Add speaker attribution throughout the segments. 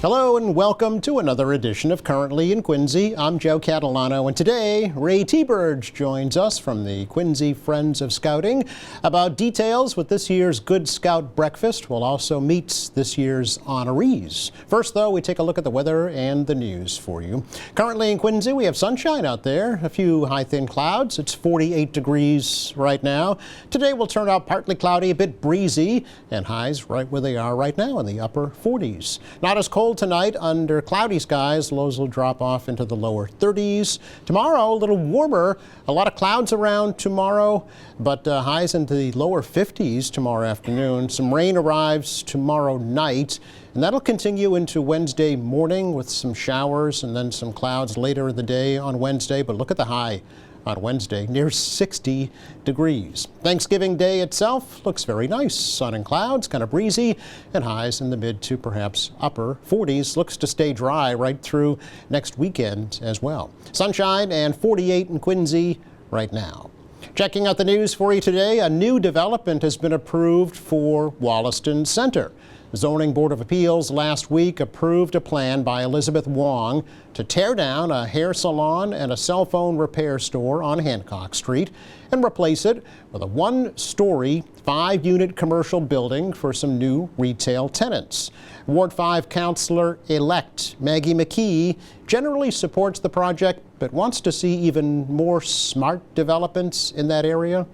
Speaker 1: Hello and welcome to another edition of Currently in Quincy. I'm Joe Catalano, and today Ray T-Burge joins us from the Quincy Friends of Scouting about details with this year's Good Scout breakfast. We'll also meet this year's honorees. First, though, we take a look at the weather and the news for you. Currently in Quincy, we have sunshine out there, a few high thin clouds. It's 48 degrees right now. Today will turn out partly cloudy, a bit breezy, and highs right where they are right now in the upper 40s. Not as cold tonight under cloudy skies. Lows will drop off into the lower 30s. Tomorrow, a little warmer. A lot of clouds around tomorrow, but highs into the lower 50s tomorrow afternoon. Some rain arrives tomorrow night, and that'll continue into Wednesday morning with some showers and then some clouds later in the day on Wednesday. But look at the high on Wednesday, near 60 degrees. Thanksgiving Day itself looks very nice. Sun and clouds, kind of breezy, and highs in the mid to perhaps upper 40s. Looks to stay dry right through next weekend as well. Sunshine and 48 in Quincy right now. Checking out the news for you today, a new development has been approved for Wollaston Center. The Zoning Board of Appeals last week approved a plan by Elizabeth Wong to tear down a hair salon and a cell phone repair store on Hancock Street and replace it with a one-story, 5-unit commercial building for some new retail tenants. Ward 5 Councilor-elect Maggie McKee generally supports the project but wants to see even more smart developments in that area.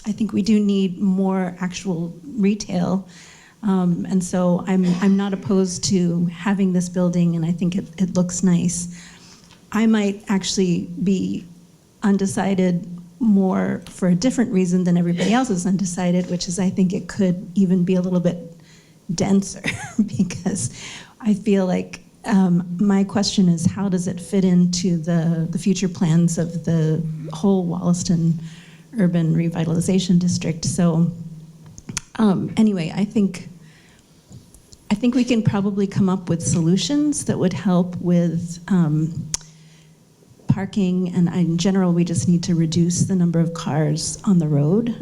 Speaker 2: I think we do need more actual retail. And so I'm not opposed to having this building, and I think it looks nice. I might actually be undecided more for a different reason than everybody else is undecided, which is I think it could even be a little bit denser because I feel like my question is how does it fit into the future plans of the whole Wollaston Urban Revitalization District. So anyway, I think we can probably come up with solutions that would help with parking, and in general, we just need to reduce the number of cars on the road.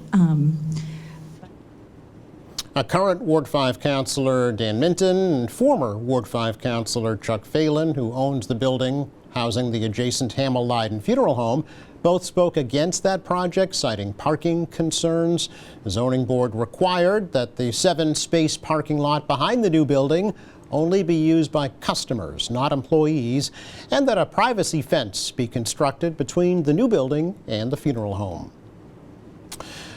Speaker 1: A current Ward 5 Councilor Dan Minton and former Ward 5 Councilor Chuck Phelan, who owns the building housing the adjacent Hamel Leiden Funeral Home, both spoke against that project, citing parking concerns. The zoning board required that the 7-space parking lot behind the new building only be used by customers, not employees, and that a privacy fence be constructed between the new building and the funeral home.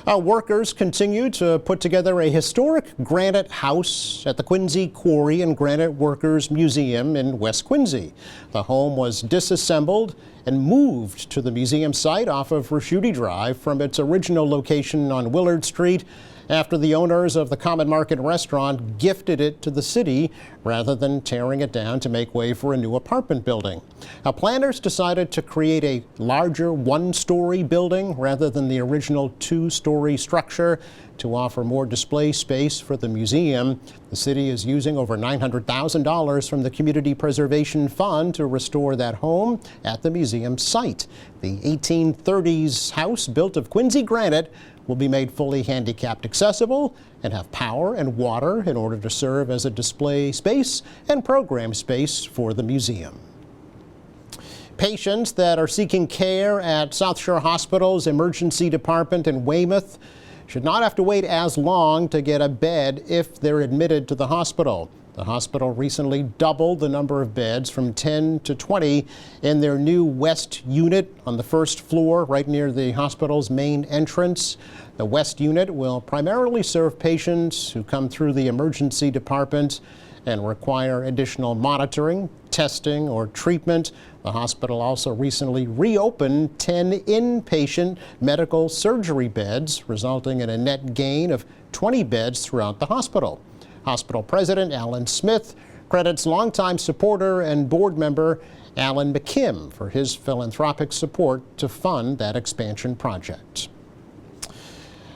Speaker 1: Workers continue to put together a historic granite house at the Quincy Quarry and Granite Workers Museum in West Quincy. The home was disassembled and moved to the museum site off of Raschuti Drive from its original location on Willard Street after the owners of the Common Market restaurant gifted it to the city rather than tearing it down to make way for a new apartment building. Now, planners decided to create a larger 1-story building rather than the original 2-story structure to offer more display space for the museum. The city is using over $900,000 from the Community Preservation Fund to restore that home at the museum site. The 1830s house, built of Quincy granite, will be made fully handicapped accessible and have power and water in order to serve as a display space and program space for the museum. Patients that are seeking care at South Shore Hospital's emergency department in Weymouth should not have to wait as long to get a bed if they're admitted to the hospital. The hospital recently doubled the number of beds from 10 to 20 in their new West unit on the first floor right near the hospital's main entrance. The West unit will primarily serve patients who come through the emergency department and require additional monitoring, testing, or treatment. The hospital also recently reopened 10 inpatient medical surgery beds, resulting in a net gain of 20 beds throughout the hospital. Hospital President Alan Smith credits longtime supporter and board member Alan McKim for his philanthropic support to fund that expansion project.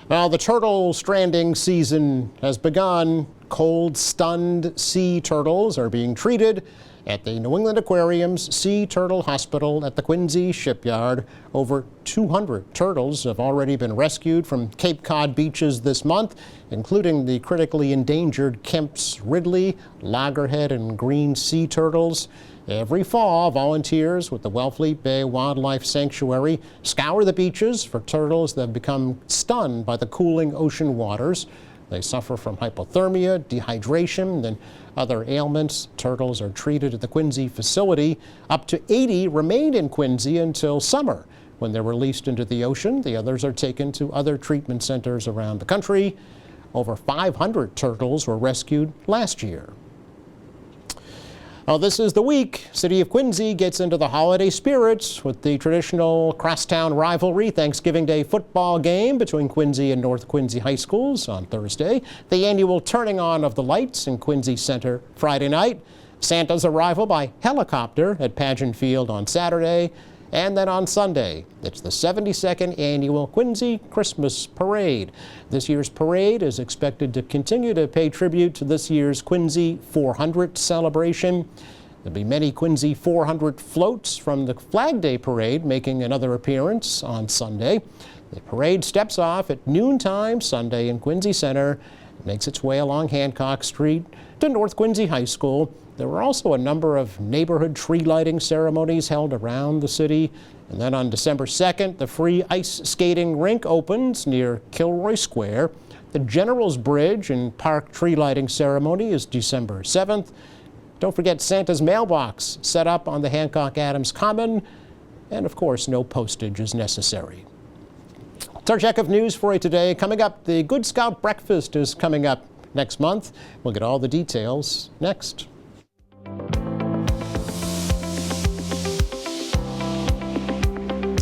Speaker 1: Now, the turtle stranding season has begun. Cold, stunned sea turtles are being treated at the New England Aquarium's Sea Turtle Hospital at the Quincy Shipyard. Over 200 turtles have already been rescued from Cape Cod beaches this month, including the critically endangered Kemp's Ridley, loggerhead, and green sea turtles. Every fall, volunteers with the Wellfleet Bay Wildlife Sanctuary scour the beaches for turtles that have become stunned by the cooling ocean waters. They suffer from hypothermia, dehydration, and other ailments. Turtles are treated at the Quincy facility. Up to 80 remain in Quincy until summer, when they're released into the ocean. The others are taken to other treatment centers around the country. Over 500 turtles were rescued last year. Well, this is the week City of Quincy gets into the holiday spirits with the traditional crosstown rivalry Thanksgiving Day football game between Quincy and North Quincy High Schools on Thursday, the annual turning on of the lights in Quincy Center Friday night, Santa's arrival by helicopter at Pageant Field on Saturday, and then on Sunday, it's the 72nd annual Quincy Christmas Parade. This year's parade is expected to continue to pay tribute to this year's Quincy 400 celebration. There'll be many Quincy 400 floats from the Flag Day Parade making another appearance on Sunday. The parade steps off at noontime Sunday in Quincy Center, makes its way along Hancock Street to North Quincy High School. There were also a number of neighborhood tree lighting ceremonies held around the city. And then on December 2nd, the free ice skating rink opens near Kilroy Square. The General's Bridge and Park tree lighting ceremony is December 7th. Don't forget Santa's mailbox set up on the Hancock Adams Common. And of course, no postage is necessary. That's our check of news for you today. Coming up, the Good Scout Breakfast is coming up next month. We'll get all the details next.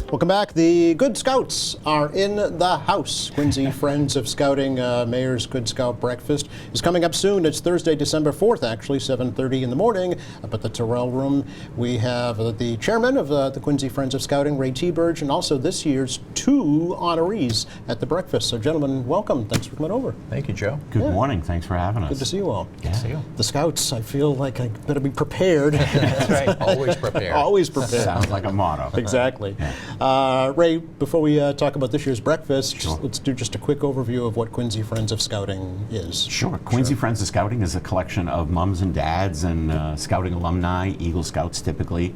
Speaker 1: Welcome back. The Good Scouts are in the house. Quincy Friends of Scouting Mayor's Good Scout Breakfast is coming up soon. It's Thursday, December 4th, actually, 7:30 in the morning up at the Terrell Room. We have the chairman of the Quincy Friends of Scouting, Ray T-Burge, and also this year's 2 honorees at the breakfast. So, gentlemen, welcome. Thanks for coming over.
Speaker 3: Thank you, Joe.
Speaker 4: Good morning. Thanks for having us.
Speaker 1: Good to see you all.
Speaker 3: Good to see you.
Speaker 1: The Scouts, I feel like I better be prepared.
Speaker 3: That's right. Always prepared.
Speaker 1: Always prepared.
Speaker 4: Sounds like a motto.
Speaker 1: Exactly. Ray, before we talk about this year's breakfast, let's do just a quick overview of what Quincy Friends of Scouting is.
Speaker 4: Sure. Quincy Friends of Scouting is a collection of moms and dads and Scouting alumni, Eagle Scouts typically,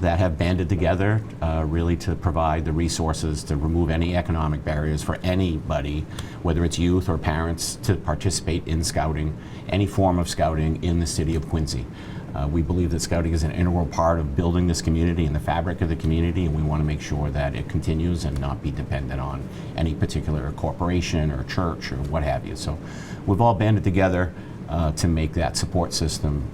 Speaker 4: that have banded together really to provide the resources to remove any economic barriers for anybody, whether it's youth or parents, to participate in Scouting, any form of Scouting in the city of Quincy. We believe that Scouting is an integral part of building this community and the fabric of the community, and we want to make sure that it continues and not be dependent on any particular corporation or church or what have you. So we've all banded together to make that support system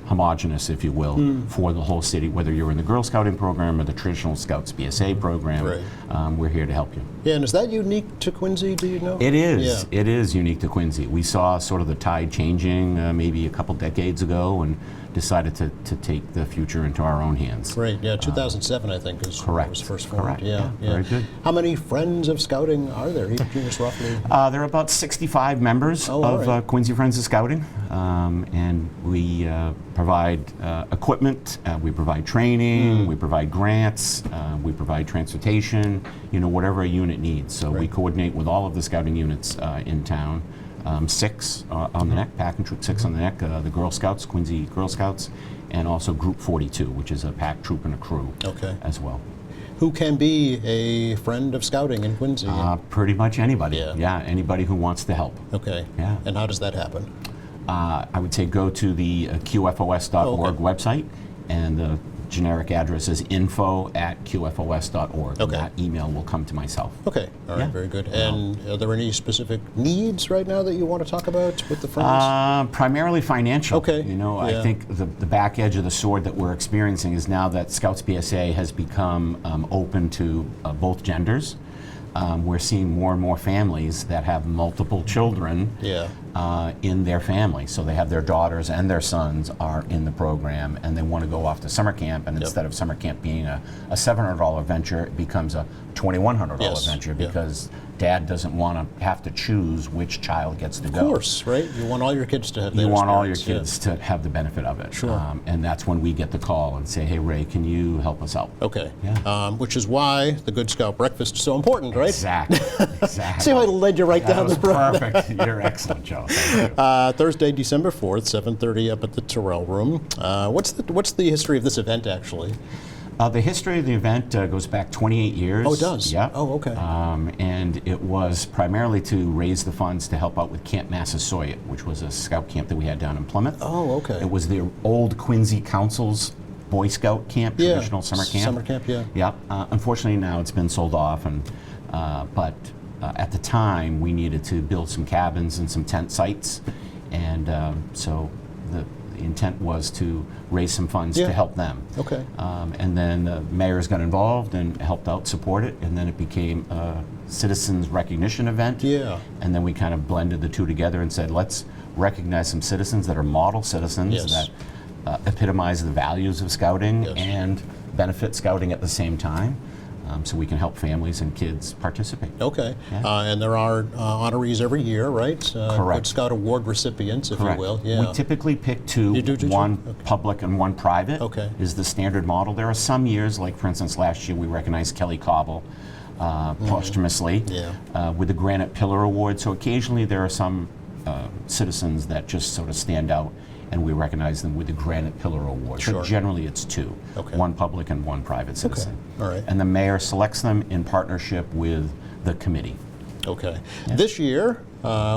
Speaker 4: homogenous, if you will, for the whole city, whether you're in the Girl Scouting program or the traditional Scouts BSA program.
Speaker 1: Right.
Speaker 4: We're here to help you.
Speaker 1: Yeah, and is that unique to Quincy, do you know?
Speaker 4: It is.
Speaker 1: Yeah.
Speaker 4: It is unique to Quincy. We saw sort of the tide changing maybe a couple decades ago and decided to take the future into our own hands.
Speaker 1: Right, yeah, 2007 I think is when it was first formed.
Speaker 4: Correct.
Speaker 1: Yeah, yeah.
Speaker 4: Very good.
Speaker 1: How many Friends of Scouting are there, just roughly?
Speaker 4: There are about 65 members of
Speaker 1: right.
Speaker 4: Quincy Friends of Scouting, and we provide equipment, we provide training, we provide grants, we provide transportation, whatever a unit needs. So we coordinate with all of the Scouting units in town. 6 on the neck, pack and troop 6 on the neck, the Girl Scouts, Quincy Girl Scouts, and also Group 42, which is a pack, troop, and a crew as well.
Speaker 1: Who can be a Friend of Scouting in Quincy?
Speaker 4: Pretty much anybody.
Speaker 1: Yeah.
Speaker 4: Anybody who wants to help.
Speaker 1: Okay.
Speaker 4: Yeah.
Speaker 1: And how does that happen?
Speaker 4: I would say go to the qfos.org website, and the generic address is info@qfos.org.
Speaker 1: Okay.
Speaker 4: That email will come to myself.
Speaker 1: Okay, all right,
Speaker 4: Yeah.
Speaker 1: very good. And are there any specific needs right now that you want to talk about with the Friends?
Speaker 4: Primarily financial.
Speaker 1: Okay,
Speaker 4: I think the back edge of the sword that we're experiencing is now that Scouts BSA has become open to both genders. We're seeing more and more families that have multiple children.
Speaker 1: Yeah.
Speaker 4: in their family. So they have their daughters and their sons are in the program, and they want to go off to summer camp. And instead of summer camp being a $700 venture, it becomes a $2,100
Speaker 1: Yes.
Speaker 4: venture
Speaker 1: Yeah.
Speaker 4: because dad doesn't want to have to choose which child gets to go.
Speaker 1: Of course, right? You want all your kids to have that
Speaker 4: You want all your
Speaker 1: experience,
Speaker 4: kids to have the benefit of it.
Speaker 1: Sure.
Speaker 4: And that's when we get the call and say, hey, Ray, can you help us out?
Speaker 1: yeah. Okay.
Speaker 4: Yeah.
Speaker 1: Which is why the Good Scout breakfast is so important, right?
Speaker 4: Exactly. Exactly.
Speaker 1: See how I led you right
Speaker 4: That
Speaker 1: down
Speaker 4: was
Speaker 1: the road.
Speaker 4: perfect. You're excellent, Joe. Thank you.
Speaker 1: Thursday, December 4th, 7:30 up at the Terrell Room. What's the history of this event, actually?
Speaker 4: The history of the event goes back 28 years.
Speaker 1: Oh, it does?
Speaker 4: Yeah.
Speaker 1: Oh, okay.
Speaker 4: And it was primarily to raise the funds to help out with Camp Massasoit, which was a scout camp that we had down in Plymouth.
Speaker 1: Oh, okay.
Speaker 4: It was the old Quincy Council's Boy Scout camp,
Speaker 1: Yeah.
Speaker 4: traditional summer camp.
Speaker 1: Summer camp, yeah.
Speaker 4: Yep. Unfortunately, now it's been sold off, but at the time we needed to build some cabins and some tent sites, and so the intent was to raise some funds
Speaker 1: Yeah.
Speaker 4: to help them.
Speaker 1: Okay.
Speaker 4: And then the mayors got involved and helped out support it, and then it became a citizens recognition event.
Speaker 1: Yeah.
Speaker 4: And then we kind of blended the two together and said, let's recognize some citizens that are model citizens
Speaker 1: Yes.
Speaker 4: that epitomize the values of scouting
Speaker 1: Yes.
Speaker 4: and benefit scouting at the same time, so we can help families and kids participate.
Speaker 1: Okay.
Speaker 4: Yeah.
Speaker 1: And there are honorees every year, right?
Speaker 4: Correct.
Speaker 1: Good Scout Award recipients, if
Speaker 4: Correct.
Speaker 1: you will. Yeah.
Speaker 4: We typically pick two,
Speaker 1: You do
Speaker 4: one
Speaker 1: two? Okay.
Speaker 4: public and one private
Speaker 1: Okay.
Speaker 4: is the standard model. There are some years, like for instance last year we recognized Kelly Cobble posthumously
Speaker 1: Yeah.
Speaker 4: with the Granite Pillar Award. So occasionally there are some citizens that just sort of stand out and we recognize them with the Granite Pillar Award.
Speaker 1: Sure.
Speaker 4: But generally it's two,
Speaker 1: Okay.
Speaker 4: one public and one private citizen.
Speaker 1: All right.
Speaker 4: And the mayor selects them in partnership with the committee.
Speaker 1: Okay. This year,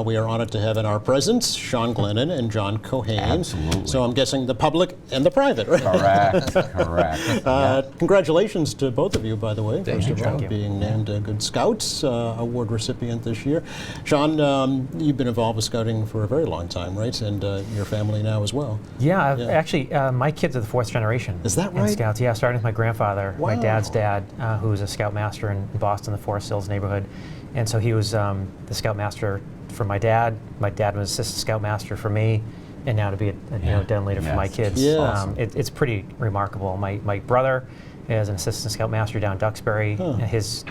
Speaker 1: we are honored to have in our presence Sean Glennon and John Cohane.
Speaker 4: Absolutely.
Speaker 1: So I'm guessing the public and the private, right?
Speaker 4: Correct, correct. Yeah.
Speaker 1: Congratulations to both of you, by the way, first
Speaker 3: you,
Speaker 1: of
Speaker 3: Joe.
Speaker 1: all, being named a Good Scouts Award recipient this year. Sean, you've been involved with scouting for a very long time, right? And your family now as well.
Speaker 5: Yeah,
Speaker 1: Yeah.
Speaker 5: actually, my kids are the fourth generation.
Speaker 1: Is that
Speaker 5: in
Speaker 1: right?
Speaker 5: Scouts, yeah, starting with my grandfather, my
Speaker 1: Wow.
Speaker 5: dad's dad, who was a scoutmaster in Boston, the Forest Hills neighborhood. And so he was the scoutmaster for my dad. My dad was assistant scoutmaster for me, and now to be a
Speaker 4: Yeah.
Speaker 5: den leader for my
Speaker 4: Yes.
Speaker 5: kids.
Speaker 1: Yeah. Awesome.
Speaker 5: It's pretty remarkable. My brother is an assistant scoutmaster down Duxbury.
Speaker 1: Huh.
Speaker 5: His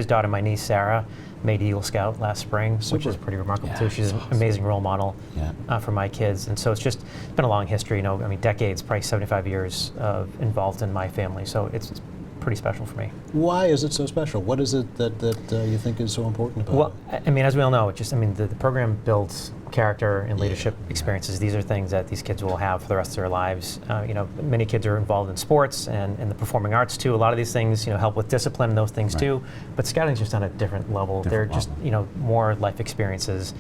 Speaker 5: daughter, my niece Sarah, made Eagle Scout last spring, which
Speaker 1: Super.
Speaker 5: is pretty remarkable
Speaker 4: Yeah,
Speaker 5: too. She's an amazing role model
Speaker 4: Yeah.
Speaker 5: for my kids, and so it's been a long history. You know, I mean, decades, probably 75 years involved in my family. So it's pretty special for me.
Speaker 1: Why is it so special? What is it that you think is so important about
Speaker 5: Well,
Speaker 1: it?
Speaker 5: I mean, as we all know, the program builds character and leadership experiences. These are things that these kids will have for the rest of their lives. You know, many kids are involved in sports and the performing arts too. A lot of these things, you know, help with discipline and those things
Speaker 4: Right.
Speaker 5: too. But scouting's just on a different level. They're
Speaker 4: Different
Speaker 5: just,
Speaker 4: level.
Speaker 5: you know, more life experiences,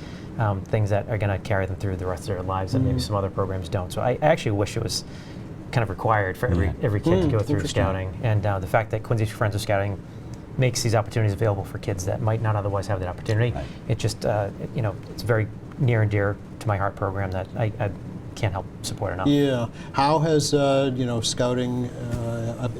Speaker 5: things that are going to carry them through the rest of their lives that maybe some other programs don't. So I actually wish it was kind of required for every kid to go through
Speaker 1: interesting.
Speaker 5: scouting. And the fact that Quincy Friends of Scouting makes these opportunities available for kids that might not otherwise have that opportunity.
Speaker 4: Right.
Speaker 5: It just, you know, it's very near and dear to my heart program that I can't help support enough.
Speaker 1: Yeah. How has scouting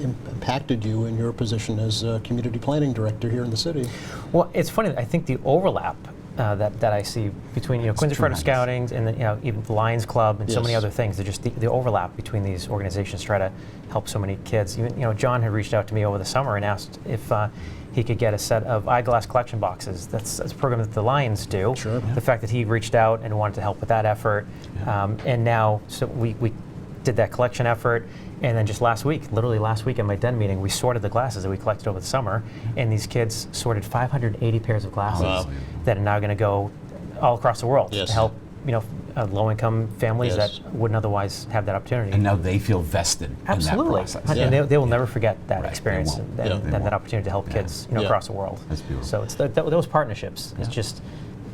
Speaker 1: impacted you in your position as community planning director here in the city?
Speaker 5: Well, it's funny. I think the overlap that I see between Quincy Friends of
Speaker 4: tremendous.
Speaker 5: Scouting and even the Lions Club and so many
Speaker 1: Yes.
Speaker 5: other things. They're just the overlap between these organizations try to help so many kids. Even John had reached out to me over the summer and asked if he could get a set of eyeglass collection boxes. That's a program that the Lions do.
Speaker 1: Sure.
Speaker 5: The fact that he reached out and wanted to help with that effort, and now so we did that collection effort. And then just literally last week at my den meeting, we sorted the glasses that we collected over the summer, and these kids sorted 580 pairs of glasses
Speaker 1: Wow.
Speaker 5: that are now going to go all across the world
Speaker 1: Yes.
Speaker 5: to help low-income families
Speaker 1: Yes.
Speaker 5: that wouldn't otherwise have that opportunity.
Speaker 4: And now they feel vested
Speaker 5: Absolutely,
Speaker 4: in that process.
Speaker 1: Yeah.
Speaker 5: and they will never forget that
Speaker 4: Right, they
Speaker 5: experience
Speaker 4: won't.
Speaker 5: and,
Speaker 1: Yeah.
Speaker 5: and
Speaker 4: They
Speaker 5: that
Speaker 4: won't.
Speaker 5: opportunity to help kids
Speaker 1: Yeah.
Speaker 5: across the world.
Speaker 4: That's beautiful.
Speaker 5: So it's those partnerships. It's
Speaker 4: Yeah.
Speaker 5: just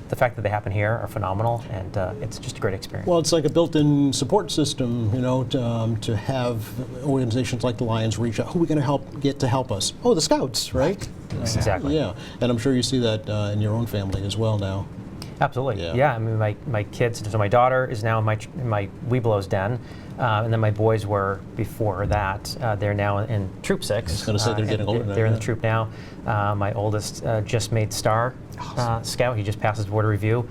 Speaker 5: the fact that they happen here are phenomenal, and it's just a great experience.
Speaker 1: Well, it's like a built-in support system, to have organizations like the Lions reach out. Who are we going to get to help us? Oh, the Scouts, right?
Speaker 5: Exactly.
Speaker 1: Yeah, and I'm sure you see that in your own family as well now.
Speaker 5: Absolutely.
Speaker 1: Yeah.
Speaker 5: Yeah. I mean, my kids. So my daughter is now in my Weeblos den, and then my boys were before that. They're now in Troop 6.
Speaker 1: I was gonna say they're
Speaker 5: and
Speaker 1: getting older now,
Speaker 5: They're in
Speaker 1: yeah.
Speaker 5: the troop now. My oldest just made Star Scout. He just passed his board review.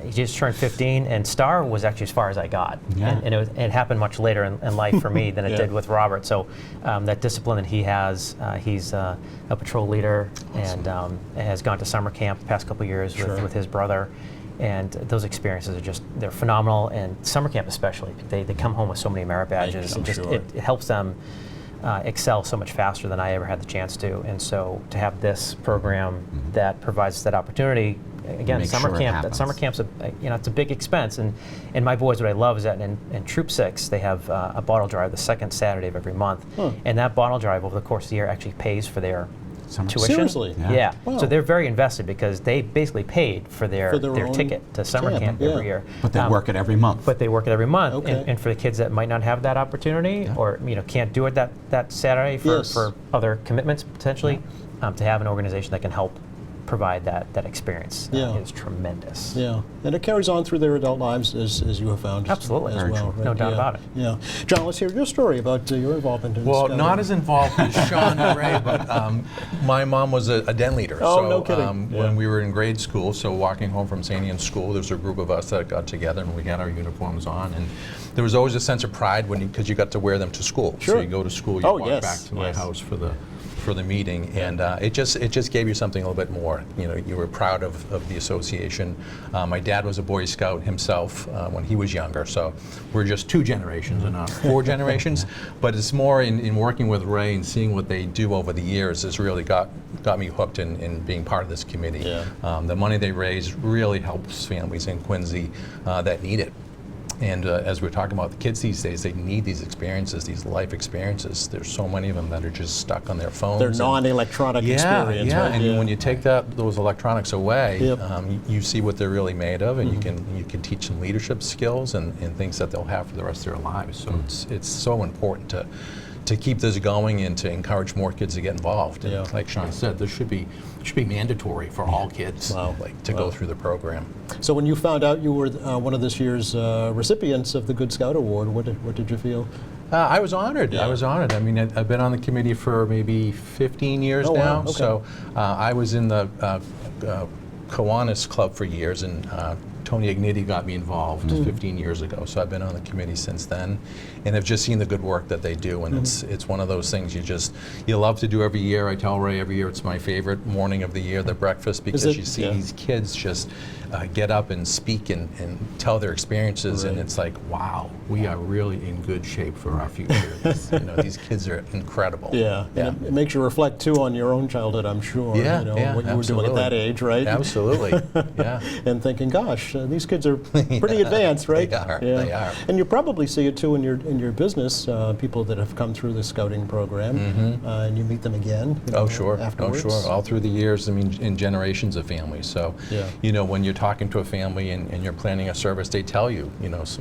Speaker 5: he just turned 15, and Star was actually as far as I got.
Speaker 4: Yeah.
Speaker 5: And it happened much later in life for me than it
Speaker 1: Yeah.
Speaker 5: did with Robert. So that discipline that he has, he's a patrol leader and has gone to summer camp the past couple of years with his brother. And those experiences are they're phenomenal. And summer camp especially, they come home with so many merit badges.
Speaker 1: I'm sure.
Speaker 5: It helps them excel so much faster than I ever had the chance to. And so to have this program that provides that opportunity, again,
Speaker 4: Make
Speaker 5: summer
Speaker 4: sure it
Speaker 5: camp. That
Speaker 4: happens.
Speaker 5: summer camp's it's a big expense, and my boys, what I love is that in Troop 6 they have a bottle drive the second Saturday of every month, and that bottle drive over the course of the year actually pays for their
Speaker 4: Summer-
Speaker 5: tuition.
Speaker 1: Seriously?
Speaker 5: Yeah.
Speaker 1: Wow.
Speaker 5: So they're very invested because they basically paid for their
Speaker 1: own
Speaker 5: ticket to summer
Speaker 1: camp,
Speaker 5: camp
Speaker 1: yeah.
Speaker 5: every year.
Speaker 4: But they work it every month.
Speaker 5: But they work it every month,
Speaker 1: Okay.
Speaker 5: and for the kids that might not have that opportunity or can't do it that Saturday for,
Speaker 1: Yes.
Speaker 5: for other commitments potentially, to have an organization that can help provide that experience
Speaker 1: Yeah.
Speaker 5: is tremendous.
Speaker 1: Yeah, and it carries on through their adult lives as you have found
Speaker 5: Absolutely.
Speaker 1: as
Speaker 5: Very
Speaker 1: well.
Speaker 5: true. No doubt
Speaker 1: yeah.
Speaker 5: about it.
Speaker 1: Yeah, John, let's hear your story about your involvement in
Speaker 3: Well,
Speaker 1: Scouting.
Speaker 3: not as involved as Sean and Ray, but my mom was a den leader.
Speaker 1: Oh,
Speaker 3: so
Speaker 1: no kidding. Yeah.
Speaker 3: when we were in grade school, so walking home from St. Anne's School, there was a group of us that got together and we had our uniforms on. And there was always a sense of pride because you got to wear them to school.
Speaker 1: Sure.
Speaker 3: So you go to school, you
Speaker 1: Oh,
Speaker 3: walk
Speaker 1: yes,
Speaker 3: back to my
Speaker 1: yes.
Speaker 3: house for the meeting, and it just gave you something a little bit more. You were proud of the association. My dad was a Boy Scout himself when he was younger, so we're just 2 generations and not 4 generations. But it's more in working with Ray and seeing what they do over the years has really got me hooked in being part of this committee.
Speaker 1: Yeah.
Speaker 3: The money they raise really helps families in Quincy that need it. And as we're talking about the kids these days, they need these experiences, these life experiences. There's so many of them that are just stuck on their phones.
Speaker 1: Their
Speaker 3: and-
Speaker 1: non-electronic experience.
Speaker 3: Yeah,
Speaker 1: right?
Speaker 3: and when you take those electronics away,
Speaker 1: Yep.
Speaker 3: you see what they're really made of, and you can teach them leadership skills and things that they'll have for the rest of their lives. So it's so important to keep this going and to encourage more kids to get involved. And
Speaker 1: Yeah.
Speaker 3: like Sean said, this should be mandatory for all kids to go through the program.
Speaker 1: So when you found out you were one of this year's recipients of the Good Scout Award, what did you feel?
Speaker 3: I was honored.
Speaker 1: Yeah.
Speaker 3: I was honored. I mean, I've been on the committee for maybe 15 years
Speaker 1: Oh, wow.
Speaker 3: now.
Speaker 1: Okay.
Speaker 3: So I was in the Kiwanis Club for years, and Tony Igniti got me involved 15 years ago. So I've been on the committee since then, and have just seen the good work that they do. And it's one of those things you love to do every year. I tell Ray every year it's my favorite morning of the year, the breakfast, because
Speaker 1: it?
Speaker 3: you see
Speaker 1: Yeah.
Speaker 3: these kids just get up and speak and tell their experiences, and
Speaker 1: Right.
Speaker 3: it's like, wow, we are really in good shape for our future. These kids are incredible.
Speaker 1: Yeah,
Speaker 3: Yeah.
Speaker 1: and it makes you reflect too on your own childhood, I'm sure.
Speaker 3: Yeah,
Speaker 1: what you
Speaker 3: yeah,
Speaker 1: were doing at
Speaker 3: absolutely.
Speaker 1: that age, right?
Speaker 3: Absolutely. Yeah.
Speaker 1: And thinking, gosh, these kids are pretty advanced, right?
Speaker 3: They are,
Speaker 1: Yeah.
Speaker 3: they are.
Speaker 1: And you probably see it too in your business. People that have come through the scouting program, and you meet them again.
Speaker 3: Oh, sure.
Speaker 1: Afterwards.
Speaker 3: Oh, sure. All through the years, I mean, in generations of families. So,
Speaker 1: Yeah.
Speaker 3: when you're talking to a family and you're planning a service, they tell you,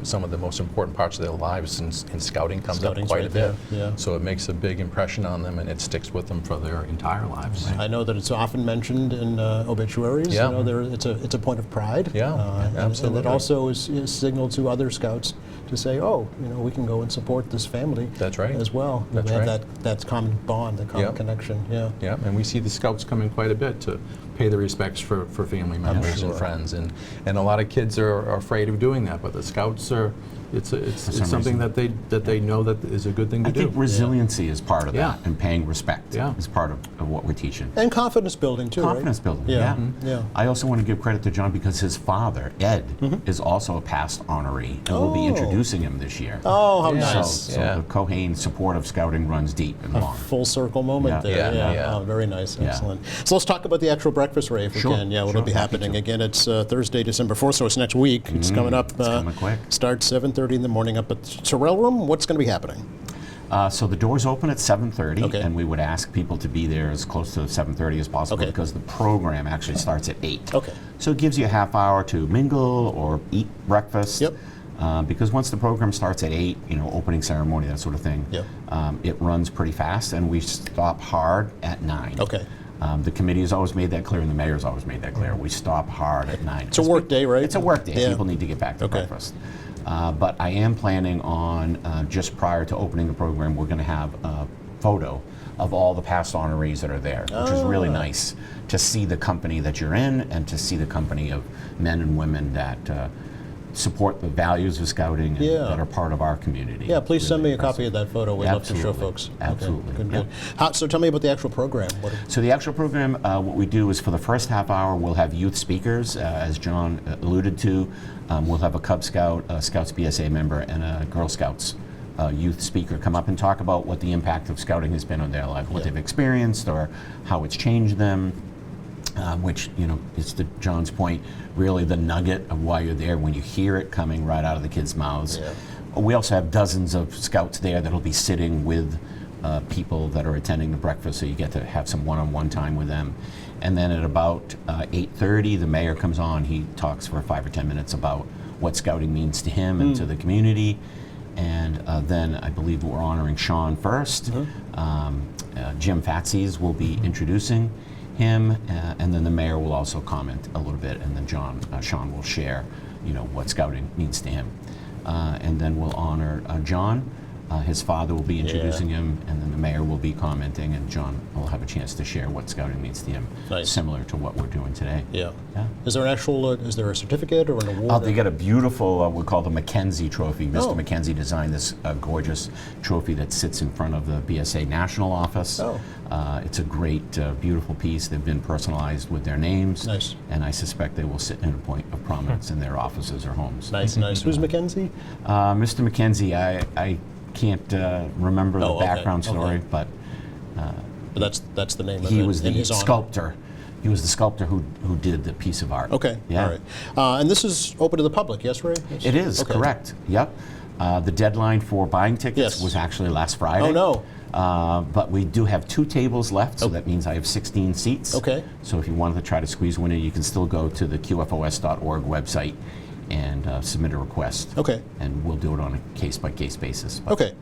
Speaker 3: some of the most important parts of their lives, and scouting comes up
Speaker 1: Scouting's
Speaker 3: quite
Speaker 1: right
Speaker 3: a bit.
Speaker 1: there, yeah.
Speaker 3: So it makes a big impression on them, and it sticks with them for their entire lives.
Speaker 1: I know that it's often mentioned in obituaries.
Speaker 3: Yeah.
Speaker 1: It's a point of pride.
Speaker 3: Yeah,
Speaker 1: and
Speaker 3: absolutely.
Speaker 1: it also is signal to other scouts to say, oh, we can go and support this family.
Speaker 3: That's right.
Speaker 1: As well.
Speaker 3: That's
Speaker 1: we have
Speaker 3: right.
Speaker 1: that common bond, the common
Speaker 3: Yep.
Speaker 1: connection. Yeah.
Speaker 3: Yeah, and we see the scouts come in quite a bit to pay the respects for family members
Speaker 1: sure.
Speaker 3: and friends, and a lot of kids are afraid of doing that, but the scouts are. It's
Speaker 4: some
Speaker 3: something that they know that is a good thing to
Speaker 4: I
Speaker 3: do.
Speaker 4: think resiliency is part of
Speaker 3: Yeah.
Speaker 4: that, and paying respect
Speaker 3: Yeah.
Speaker 4: is part of what we're teaching.
Speaker 1: And confidence building too,
Speaker 4: Confidence
Speaker 1: right?
Speaker 4: building,
Speaker 1: Yeah.
Speaker 4: yeah.
Speaker 1: Yeah.
Speaker 4: I also want to give credit to John because his father, Ed, is also a past honoree, and we'll be
Speaker 1: Oh.
Speaker 4: introducing him this year.
Speaker 1: Oh, how
Speaker 3: Yeah.
Speaker 1: nice.
Speaker 4: So
Speaker 3: Yeah.
Speaker 4: the Cohane support of scouting runs deep and long.
Speaker 1: Full circle moment
Speaker 4: Yeah.
Speaker 1: there.
Speaker 3: Yeah, yeah.
Speaker 1: Oh, very nice.
Speaker 4: Yeah.
Speaker 1: Excellent. So let's talk about the actual breakfast, Ray, if we
Speaker 4: Sure,
Speaker 1: can. Yeah, what'll
Speaker 4: sure,
Speaker 1: be
Speaker 4: happy
Speaker 1: happening
Speaker 4: to.
Speaker 1: again? It's Thursday, December 4th, so it's next week. It's coming up.
Speaker 4: It's coming quick.
Speaker 1: Starts 7:30 in the morning up at Sorrell Room. What's going to be happening?
Speaker 4: So the doors open at 7:30,
Speaker 1: Okay.
Speaker 4: and we would ask people to be there as close to 7:30 as possible
Speaker 1: Okay.
Speaker 4: because the program actually starts at 8.
Speaker 1: Okay.
Speaker 4: So it gives you a half hour to mingle or eat breakfast.
Speaker 1: Yep.
Speaker 4: Because once the program starts at 8, opening ceremony, that sort of thing,
Speaker 1: Yep.
Speaker 4: it runs pretty fast, and we stop hard at 9.
Speaker 1: Okay.
Speaker 4: The committee has always made that clear, and the mayor's always made that clear. We stop hard at 9.
Speaker 1: It's a work day, right?
Speaker 4: It's a work day.
Speaker 1: Yeah.
Speaker 4: People need to get back to
Speaker 1: Okay.
Speaker 4: breakfast. But I am planning on, just prior to opening the program, we're going to have a photo of all the past honorees that are there, which is really nice to see the company that you're in and to see the company of men and women that support the values of scouting and
Speaker 1: Yeah.
Speaker 4: that are part of our community.
Speaker 1: Yeah, please send me
Speaker 4: Really
Speaker 1: a copy of that photo. We'd love to show
Speaker 4: Absolutely.
Speaker 1: folks. Okay,
Speaker 4: Absolutely.
Speaker 1: good,
Speaker 4: Yeah.
Speaker 1: good. So tell me about the actual program.
Speaker 4: So the actual program, what we do is for the first half hour, we'll have youth speakers, as John alluded to. We'll have a Cub Scout, a Scouts BSA member, and a Girl Scouts youth speaker come up and talk about what the impact of scouting has been on their life, what they've experienced, or how it's changed them. Which, you know, is to John's point, really the nugget of why you're there when you hear it coming right out of the kids' mouths.
Speaker 1: Yeah.
Speaker 4: We also have dozens of scouts there that'll be sitting with people that are attending the breakfast, so you get to have some one-on-one time with them. And then at about 8:30, the mayor comes on. He talks for 5 or 10 minutes about what scouting means to him and to the community. And then I believe we're honoring Sean first. Jim Fatses will be introducing him, and then the mayor will also comment a little bit, and then Sean will share, you know, what scouting means to him. And then we'll honor John. His father will be introducing him, and then the mayor will be commenting, and John will have a chance to share what scouting means to him,
Speaker 1: Nice.
Speaker 4: similar to what we're doing today.
Speaker 1: Yeah.
Speaker 4: Yeah.
Speaker 1: Is there an actual, is there a certificate or an award?
Speaker 4: Oh, they get a beautiful, we call the Mackenzie Trophy. Mr.
Speaker 1: Oh.
Speaker 4: Mackenzie designed this gorgeous trophy that sits in front of the BSA National Office.
Speaker 1: Oh.
Speaker 4: It's a great, beautiful piece. They've been personalized with their names.
Speaker 1: Nice.
Speaker 4: And I suspect they will sit in a point of prominence in their offices or homes.
Speaker 1: Nice, nice. Who's Mackenzie?
Speaker 4: Mr. Mackenzie, I can't remember
Speaker 1: Oh,
Speaker 4: the
Speaker 1: okay,
Speaker 4: background story,
Speaker 1: okay.
Speaker 4: but
Speaker 1: But that's the name of it.
Speaker 4: he was
Speaker 1: in
Speaker 4: the
Speaker 1: his honor.
Speaker 4: sculptor. He was the sculptor who did the piece of art.
Speaker 1: Okay,
Speaker 4: Yeah.
Speaker 1: all right. And this is open to the public, yes, Ray? Yes.
Speaker 4: It is,
Speaker 1: Okay.
Speaker 4: correct. Yep. The deadline for buying tickets
Speaker 1: Yes.
Speaker 4: was actually last Friday.
Speaker 1: Oh, no.
Speaker 4: But we do have 2 tables left, so that means I have 16 seats.
Speaker 1: Okay.
Speaker 4: So if you wanted to try to squeeze one in, you can still go to the QFOS.org website and submit a request.
Speaker 1: Okay.
Speaker 4: And we'll do it on a case-by-case basis. But-
Speaker 1: Okay.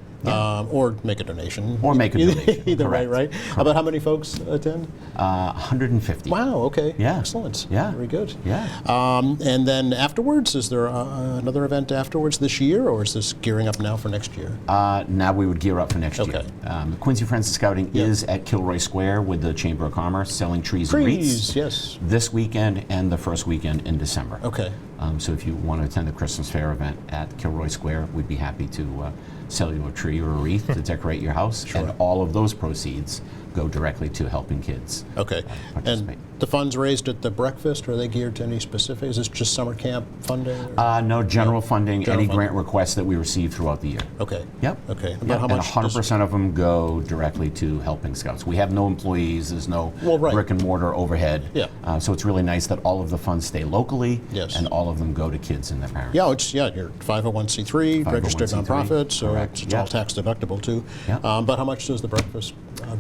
Speaker 1: Or make a donation.
Speaker 4: Or make a donation,
Speaker 1: Either way,
Speaker 4: correct.
Speaker 1: right? About how many folks attend?
Speaker 4: 150.
Speaker 1: Wow, okay.
Speaker 4: Yeah.
Speaker 1: Excellent.
Speaker 4: Yeah.
Speaker 1: Very good.
Speaker 4: Yeah.
Speaker 1: And then afterwards, is there another event afterwards this year, or is this gearing up now for next year?
Speaker 4: Now we would gear up for next year.
Speaker 1: Okay.
Speaker 4: The Quincy Friends of Scouting is at Kilroy Square with the Chamber of Commerce selling trees and wreaths.
Speaker 1: Trees, yes.
Speaker 4: This weekend and the first weekend in December.
Speaker 1: Okay.
Speaker 4: So if you want to attend the Christmas Fair event at Kilroy Square, we'd be happy to sell you a tree or a wreath to decorate your house.
Speaker 1: Sure.
Speaker 4: And all of those proceeds go directly to helping kids.
Speaker 1: Okay.
Speaker 4: participate.
Speaker 1: And the funds raised at the breakfast, are they geared to any specific? Is this just summer camp funding? or-
Speaker 4: No general funding,
Speaker 1: General
Speaker 4: any
Speaker 1: funding.
Speaker 4: grant requests that we receive throughout the year.
Speaker 1: Okay.
Speaker 4: Yep.
Speaker 1: Okay.
Speaker 4: Yep.
Speaker 1: About how
Speaker 4: and
Speaker 1: much?
Speaker 4: 100% of them go directly to helping scouts. We have no employees, there's no
Speaker 1: Well, right.
Speaker 4: brick and mortar overhead.
Speaker 1: Yeah.
Speaker 4: So it's really nice that all of the funds stay locally
Speaker 1: Yes.
Speaker 4: and all of them go to kids and their parents.
Speaker 1: Yeah, you're 501c3, registered
Speaker 4: 501c3,
Speaker 1: nonprofit, so
Speaker 4: correct.
Speaker 1: it's all
Speaker 4: Yeah.
Speaker 1: tax deductible too.
Speaker 4: Yeah.
Speaker 1: But how much does the breakfast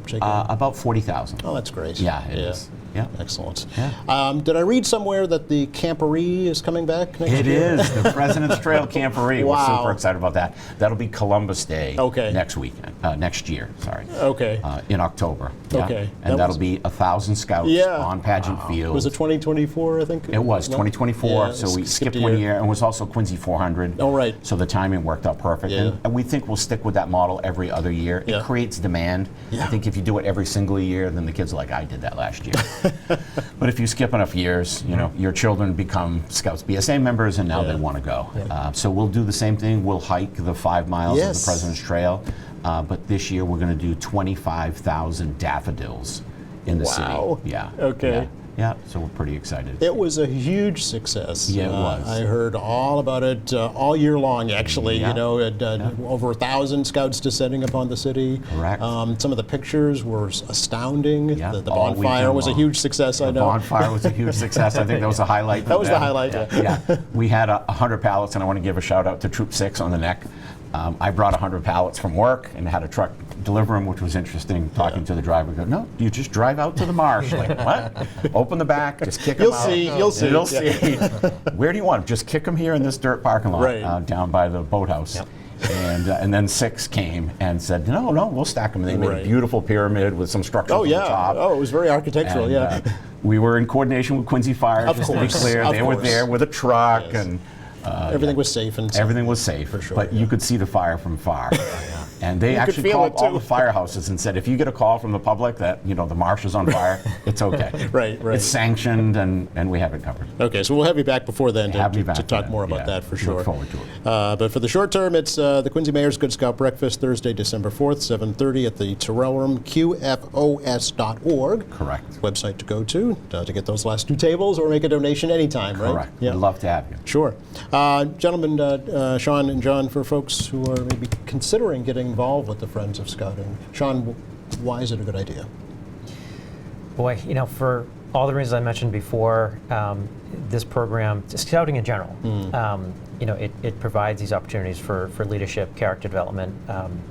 Speaker 1: take?
Speaker 4: About 40,000.
Speaker 1: Oh, that's great.
Speaker 4: Yeah, it is. Yeah.
Speaker 1: Excellent.
Speaker 4: Yeah.
Speaker 1: Did I read somewhere that the camporee is coming back next
Speaker 4: It
Speaker 1: year?
Speaker 4: is the President's Trail Camporee.
Speaker 1: Wow.
Speaker 4: We're super excited about that. That'll be Columbus Day
Speaker 1: Okay.
Speaker 4: next weekend, next year. Sorry.
Speaker 1: Okay.
Speaker 4: In October. Yeah.
Speaker 1: Okay.
Speaker 4: And
Speaker 1: That
Speaker 4: that'll
Speaker 1: was-
Speaker 4: be 1,000 scouts
Speaker 1: Yeah.
Speaker 4: on Pageant Field.
Speaker 1: Was it 2024, I think?
Speaker 4: It was
Speaker 1: No?
Speaker 4: 2024,
Speaker 1: Yeah,
Speaker 4: so we skipped
Speaker 1: a
Speaker 4: 1 year, and it was also Quincy 400.
Speaker 1: Oh, right.
Speaker 4: So the timing worked out perfect.
Speaker 1: Yeah.
Speaker 4: And we think we'll stick with that model every other year.
Speaker 1: Yeah.
Speaker 4: It creates demand.
Speaker 1: Yeah.
Speaker 4: I think if you do it every single year, then the kids are like, I did that last year. But if you skip enough years, you know, your children become Scouts BSA members, and now
Speaker 1: Yeah.
Speaker 4: they want to go. So we'll do the same thing. We'll hike the 5 miles of
Speaker 1: Yes.
Speaker 4: the President's Trail. But this year, we're going to do 25,000 daffodils in the
Speaker 1: Wow.
Speaker 4: city. Yeah.
Speaker 1: Okay.
Speaker 4: Yeah. Yeah, so we're pretty excited.
Speaker 1: It was a huge success.
Speaker 4: Yeah, it was.
Speaker 1: I heard all about it all year long, actually.
Speaker 4: Yeah.
Speaker 1: You know, over 1,000 scouts descending upon the city.
Speaker 4: Correct.
Speaker 1: Some of the pictures were astounding.
Speaker 4: Yeah,
Speaker 1: The
Speaker 4: all
Speaker 1: bonfire
Speaker 4: weekend
Speaker 1: was a
Speaker 4: long.
Speaker 1: huge success, I
Speaker 4: The
Speaker 1: know.
Speaker 4: bonfire was a huge success. I think that was a highlight.
Speaker 1: That was the highlight, yeah.
Speaker 4: Yeah. We had 100 pallets, and I want to give a shout out to Troop 6 on the neck. I brought 100 pallets from work and had a truck deliver them, which was interesting. Talking to the driver, go, no, you just drive out to the marsh. Like, what? Open the back, just kick them
Speaker 1: You'll
Speaker 4: out.
Speaker 1: see, you'll see.
Speaker 4: You'll
Speaker 1: Yeah.
Speaker 4: see. Where do you want them? Just kick them here in this dirt parking lot
Speaker 1: Right.
Speaker 4: down by the boathouse.
Speaker 1: Yep.
Speaker 4: And then 6 came and said, no, we'll stack them. And they made
Speaker 1: Right.
Speaker 4: a beautiful pyramid with some structures
Speaker 1: Oh,
Speaker 4: on the
Speaker 1: yeah.
Speaker 4: top.
Speaker 1: Oh, it was very architectural,
Speaker 4: And,
Speaker 1: yeah.
Speaker 4: we were in coordination with Quincy Fire,
Speaker 1: Of
Speaker 4: just to be
Speaker 1: course,
Speaker 4: clear.
Speaker 1: of
Speaker 4: They were
Speaker 1: course.
Speaker 4: there with a truck,
Speaker 1: Yes.
Speaker 4: and
Speaker 1: Everything was safe and
Speaker 4: everything was safe.
Speaker 1: For sure,
Speaker 4: but
Speaker 1: yeah.
Speaker 4: you could see the fire from far. And they
Speaker 1: You could
Speaker 4: actually
Speaker 1: feel
Speaker 4: called
Speaker 1: it,
Speaker 4: all
Speaker 1: too.
Speaker 4: the firehouses and said, if you get a call from the public that, the marsh is on fire, it's okay.
Speaker 1: Right.
Speaker 4: It's sanctioned, and we have it covered.
Speaker 1: Okay, so we'll have you back before then
Speaker 4: Have me
Speaker 1: to
Speaker 4: back
Speaker 1: talk
Speaker 4: then,
Speaker 1: more about
Speaker 4: yeah.
Speaker 1: that for
Speaker 4: Look
Speaker 1: sure.
Speaker 4: forward to it.
Speaker 1: But for the short term, it's the Quincy Mayor's Good Scout Breakfast, Thursday, December 4th, 7:30 at the Terrell Room, qfos.org.
Speaker 4: Correct.
Speaker 1: Website to go to get those last 2 tables or make a donation anytime, right?
Speaker 4: Correct.
Speaker 1: Yeah.
Speaker 4: We'd love to have you.
Speaker 1: Sure. Gentlemen, Sean and John, for folks who are maybe considering getting involved with the Friends of Scouting, Sean, why is it a good idea?
Speaker 5: Boy, for all the reasons I mentioned before, this program, scouting in general, it provides these opportunities for leadership, character development,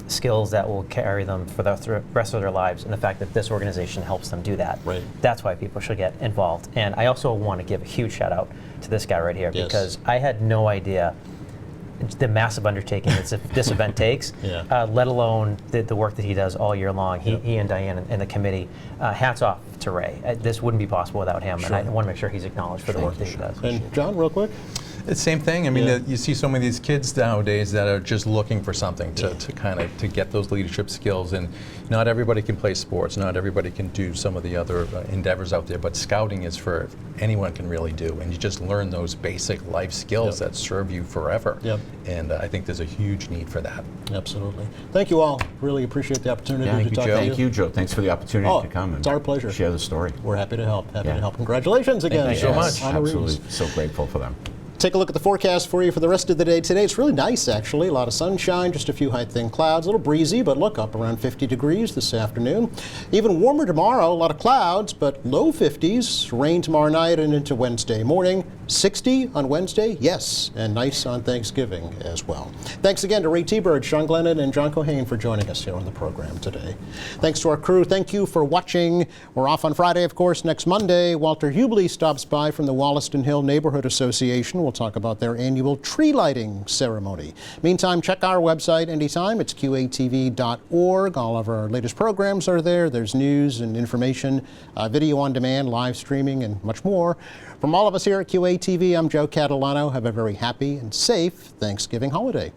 Speaker 5: skills that will carry them for the rest of their lives, and the fact that this organization helps them do that.
Speaker 1: Right.
Speaker 5: That's why people should get involved. And I also want to give a huge shout out to this guy right here,
Speaker 1: Yes.
Speaker 5: because I had no idea the massive undertaking that this event takes,
Speaker 1: Yeah.
Speaker 5: let alone the work that he does all year long. He and Diane and the committee, hats off to Ray. This wouldn't be possible without him, and I want to make sure he's acknowledged for the work that he does.
Speaker 1: And John, real quick?
Speaker 3: It's the same thing. I mean,
Speaker 1: Yeah.
Speaker 3: you see so many of these kids nowadays that are just looking for something to kind of to get those leadership skills. And not everybody can play sports. Not everybody can do some of the other endeavors out there. But scouting is for anyone can really do. And you just learn those basic life skills
Speaker 1: Yep.
Speaker 3: that serve you forever.
Speaker 1: Yep.
Speaker 3: And I think there's a huge need for that.
Speaker 1: Absolutely. Thank you all. Really appreciate the opportunity
Speaker 3: Thank
Speaker 1: to
Speaker 3: you,
Speaker 1: talk
Speaker 3: Joe.
Speaker 1: to you.
Speaker 4: Thank you, Joe. Thanks for the opportunity
Speaker 1: Oh,
Speaker 4: to come
Speaker 1: it's our pleasure.
Speaker 4: share the story.
Speaker 1: We're happy to help. Happy
Speaker 4: Yeah.
Speaker 1: to help. Congratulations again.
Speaker 3: Thank you so
Speaker 4: Yes,
Speaker 3: much.
Speaker 1: Honorees.
Speaker 4: Absolutely. So grateful for them.
Speaker 1: Take a look at the forecast for you for the rest of the day today. It's really nice, actually. A lot of sunshine, just a few high, thin clouds. A little breezy, but look, up around 50 degrees this afternoon. Even warmer tomorrow, a lot of clouds, but low 50s. Rain tomorrow night and into Wednesday morning. 60 on Wednesday, yes, and nice on Thanksgiving as well. Thanks again to Ray T-Bird, Sean Glennon, and John Cohane for joining us here on the program today. Thanks to our crew. Thank you for watching. We're off on Friday, of course. Next Monday, Walter Hubley stops by from the Wollaston Hill Neighborhood Association. We'll talk about their annual tree lighting ceremony. Meantime, check our website anytime. It's qatv.org. All of our latest programs are there. There's news and information, video on demand, live streaming, and much more. From all of us here at QATV, I'm Joe Catalano. Have a very happy and safe Thanksgiving holiday.